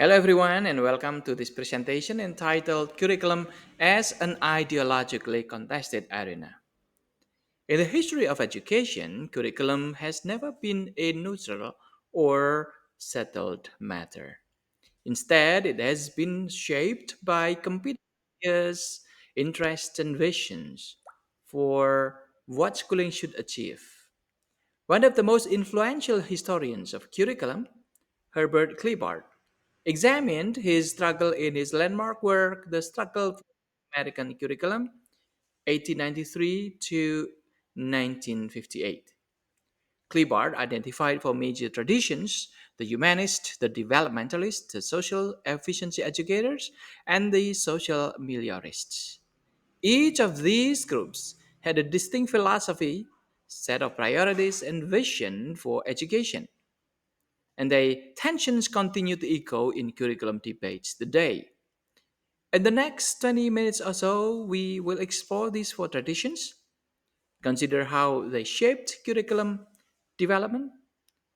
Hello, everyone, and welcome to this presentation entitled Curriculum as an Ideologically Contested Arena. In the history of education, curriculum has never been a neutral or settled matter. Instead, it has been shaped by competing ideas, interests, and visions for what schooling should achieve. One of the most influential historians of curriculum, Herbert Kliebard, examined his struggle in his landmark work, The Struggle for American Curriculum, 1893 to 1958. Kliebard identified four major traditions: the humanists, the developmentalists, the social efficiency educators, and the social meliorists. Each of these groups had a distinct philosophy, set of priorities, and vision for education, and the tensions continue to echo in curriculum debates today. In the next 20 minutes or so, we will explore these four traditions, consider how they shaped curriculum development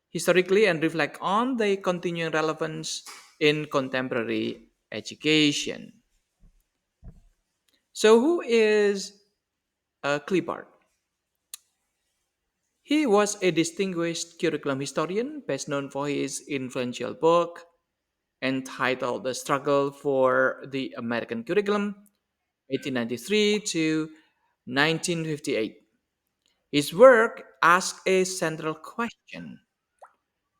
historically, and reflect on their continuing relevance in contemporary education. So, who is Klippard? He was a distinguished curriculum historian, best known for his influential book entitled The Struggle for the American Curriculum, 1893 to 1958. His work asked a central question: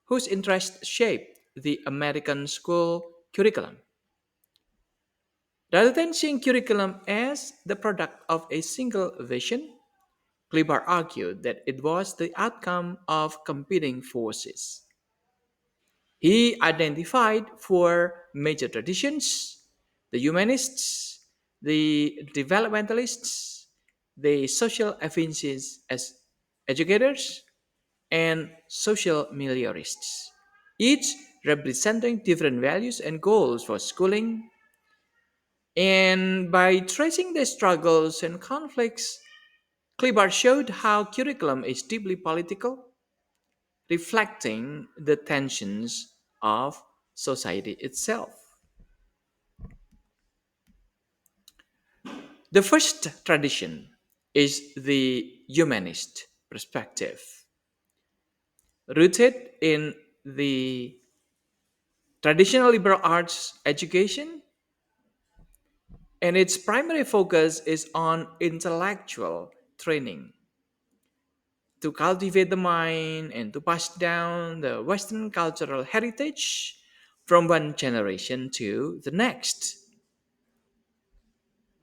whose interests shaped the American school curriculum? Rather than seeing curriculum as the product of a single vision, Klibar argued that it was the outcome of competing forces. He identified four major traditions: the humanists, the developmentalists, the social efficiencies as educators, and social meliorists, each representing different values and goals for schooling. And by tracing the struggles and conflicts, Klibar showed how curriculum is deeply political, reflecting the tensions of society itself. The first tradition is the humanist perspective, rooted in the traditional liberal arts education, and its primary focus is on intellectual training to cultivate the mind and to pass down the Western cultural heritage from one generation to the next.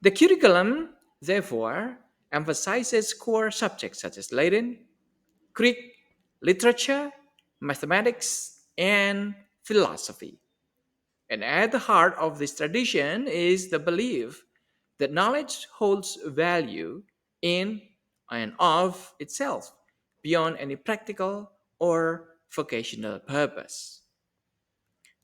The curriculum, therefore, emphasizes core subjects such as Latin, Greek, literature, mathematics, and philosophy. And at the heart of this tradition is the belief that knowledge holds value in and of itself beyond any practical or vocational purpose.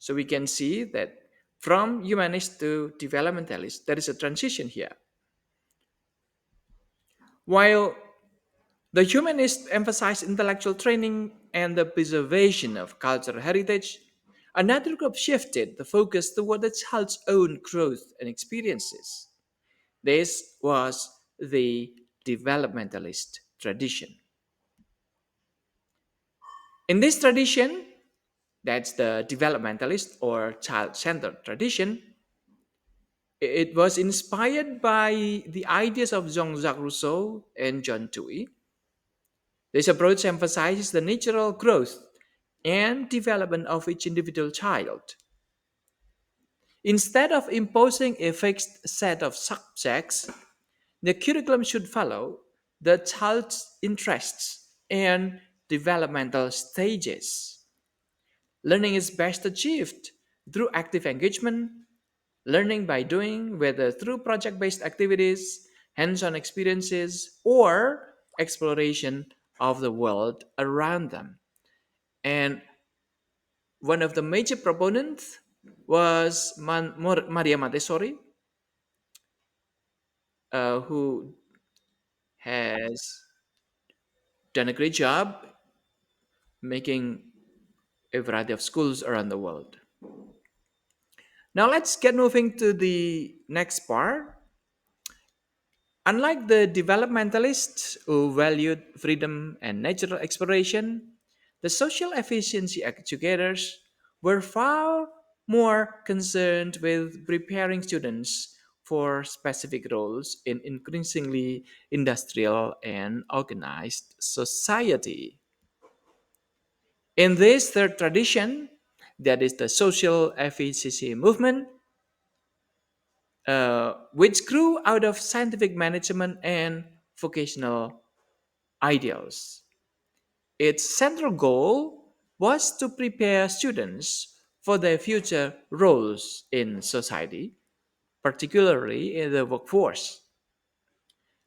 So we can see that from humanist to developmentalist, there is a transition here. While the humanists emphasize intellectual training and the preservation of cultural heritage, another group shifted the focus toward the child's own growth and experiences. This was the developmentalist tradition. In this tradition, that's the developmentalist or child centered tradition, it was inspired by the ideas of Jean Jacques Rousseau and John Dewey. This approach emphasizes the natural growth and development of each individual child. Instead of imposing a fixed set of subjects, the curriculum should follow the child's interests and developmental stages. Learning is best achieved through active engagement, learning by doing, whether through project based activities, hands on experiences, or exploration of the world around them. And one of the major proponents was Maria Montessori, who has done a great job making a variety of schools around the world. Now let's get moving to the next part. Unlike the developmentalists who valued freedom and natural exploration, the social efficiency educators were far more concerned with preparing students for specific roles in increasingly industrial and organized society. In this third tradition, that is the social efficiency movement, which grew out of scientific management and vocational ideals. Its central goal was to prepare students for their future roles in society, particularly in the workforce.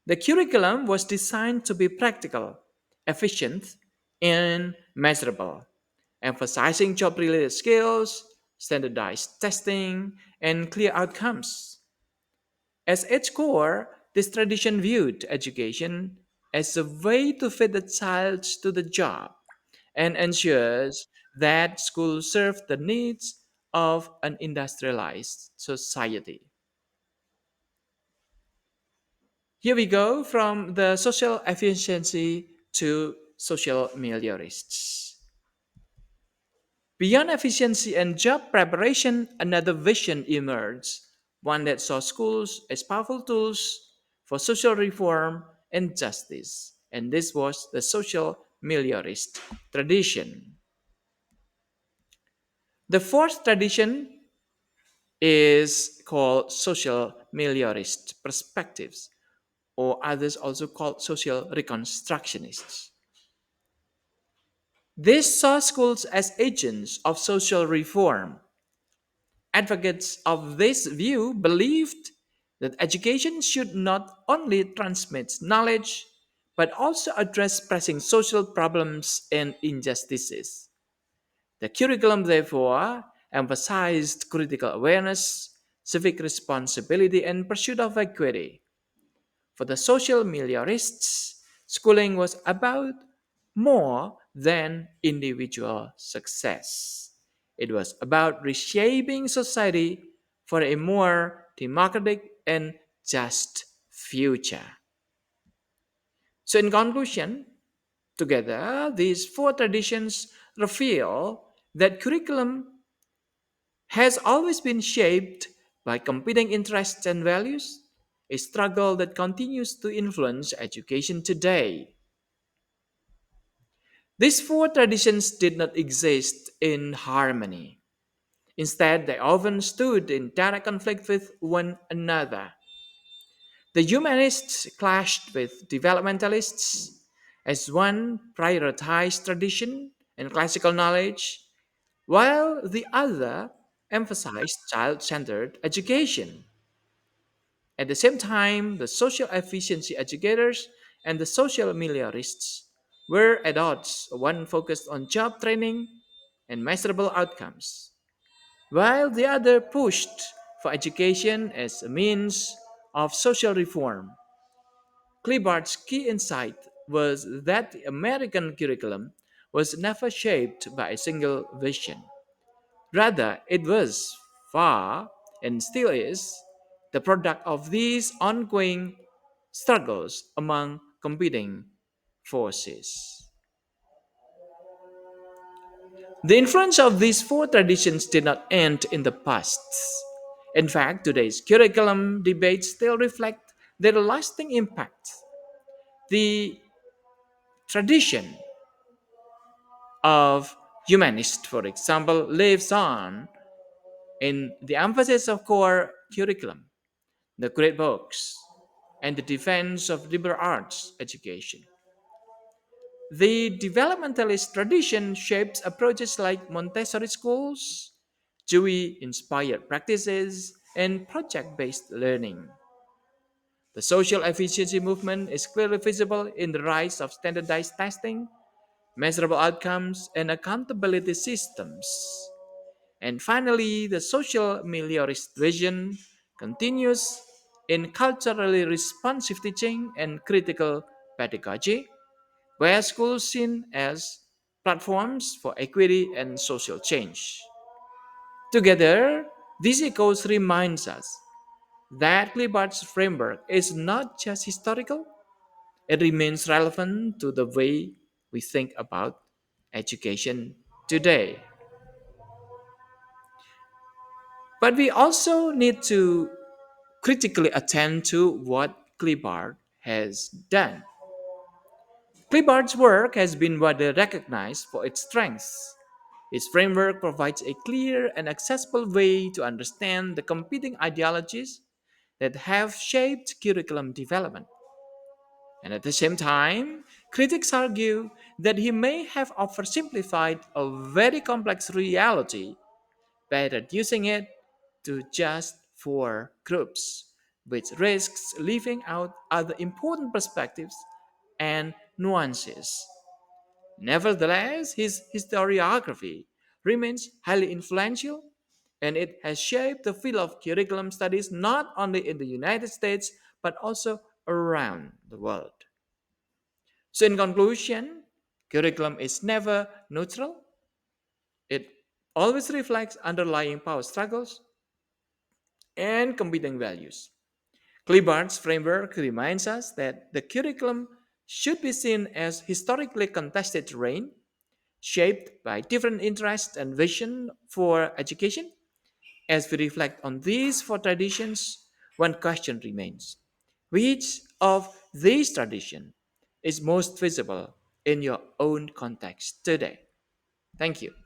The curriculum was designed to be practical, efficient, and measurable, emphasizing job related skills, standardized testing, and clear outcomes. At its core, this tradition viewed education as a way to fit the child to the job and ensures that schools serve the needs of an industrialized society. Here we go from the social efficiency to social meliorists. Beyond efficiency and job preparation, another vision emerged, one that saw schools as powerful tools for social reform and justice. And this was the social meliorist tradition. The fourth tradition is called social meliorist perspectives, or others also called social reconstructionists. This saw schools as agents of social reform. Advocates of this view believed that education should not only transmit knowledge, but also address pressing social problems and injustices. The curriculum, therefore, emphasized critical awareness, civic responsibility, and pursuit of equity. For the social meliorists, schooling was about more than individual success. It was about reshaping society for a more democratic and just future. So, in conclusion, together, these four traditions reveal that curriculum has always been shaped by competing interests and values, a struggle that continues to influence education today. These four traditions did not exist in harmony. Instead, they often stood in direct conflict with one another. The humanists clashed with developmentalists as one prioritized tradition and classical knowledge, while the other emphasized child centered education. At the same time, the social efficiency educators and the social meliorists were at odds, one focused on job training and measurable outcomes, while the other pushed for education as a means of social reform. Kliebard's key insight was that the American curriculum was never shaped by a single vision. Rather, it was far and still is the product of these ongoing struggles among competing forces. The influence of these four traditions did not end in the past. In fact, today's curriculum debates still reflect their lasting impact. The tradition of humanists, for example, lives on in the emphasis of core curriculum, the great books, and the defense of liberal arts education. The developmentalist tradition shapes approaches like Montessori schools, Dewey inspired practices, and project based learning. The social efficiency movement is clearly visible in the rise of standardized testing, measurable outcomes, and accountability systems. And finally, the social meliorist vision continues in culturally responsive teaching and critical pedagogy, where schools seen as platforms for equity and social change. Together, This echoes reminds us that Kliebard's framework is not just historical, it remains relevant to the way we think about education today. But we also need to critically attend to what Kliebard has done. Kliebard's work has been widely recognized for its strengths. His framework provides a clear and accessible way to understand the competing ideologies that have shaped curriculum development. And at the same time, critics argue that he may have oversimplified a very complex reality by reducing it to just four groups, which risks leaving out other important perspectives and nuances. Nevertheless, his historiography remains highly influential and it has shaped the field of curriculum studies not only in the United States but also around the world. So, in conclusion, curriculum is never neutral, it always reflects underlying power struggles and competing values. Kliebard's framework reminds us that the curriculum should be seen as historically contested terrain shaped by different interests and vision for education. As we reflect on these four traditions, one question remains. Which of these traditions is most visible in your own context today? Thank you.